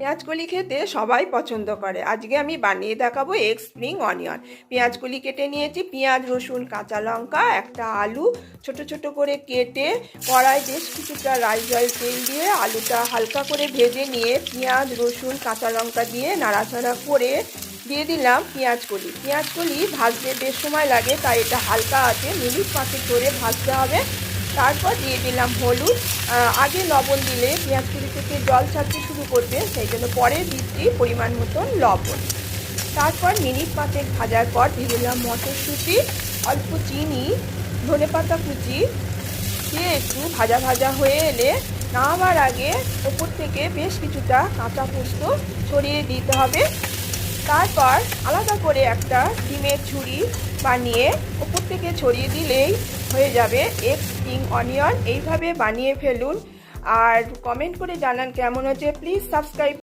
পেঁয়াজকলি খেতে সবাই পছন্দ করে। আজকে আমি বানিয়ে দেখাবো এগ স্প্রিং অনিয়ন। পেঁয়াজকলি কেটে নিয়েছি, পেঁয়াজ রসুন কাঁচা লঙ্কা, একটা আলু ছোট ছোট করে কেটে কড়াই বেশ কিছুটা রাইস অয়েল তেল দিয়ে আলুটা হালকা করে ভেজে নিয়ে পেঁয়াজ রসুন কাঁচা লঙ্কা দিয়ে নাড়াচাড়া করে দিয়ে দিলাম পেঁয়াজকলি ভাজতে বেশ সময় লাগে, তাই এটা হালকা আছে মিনিট 5 করে ভাজতে হবে। তারপর দিয়ে দিলাম হলুদ। আগে লবণ দিলে পেঁয়াজকলি থেকে জল ছাড়তে শুরু করবে, সেই জন্য পরে দিচ্ছি পরিমাণ মতন লবণ। তারপর মিনিট 5 ভাজার পর দিয়ে দিলাম মটরশুঁটি, অল্প চিনি, ধনেপাতা কুচি দিয়ে একটু ভাজা ভাজা হয়ে এলে নামাবার আগে ওপর থেকে বেশ কিছুটা কাঁচা পোস্ত ছড়িয়ে দিতে হবে। তারপর আলাদা করে একটা ডিমের ঝুড়ি বানিয়ে ওপর থেকে ছড়িয়ে দিলেই হয়ে যাবে এগ স্প্রিং অনিয়ন। এইভাবে বানিয়ে ফেলুন আর কমেন্ট করে জানান কেমন হচ্ছে। Please subscribe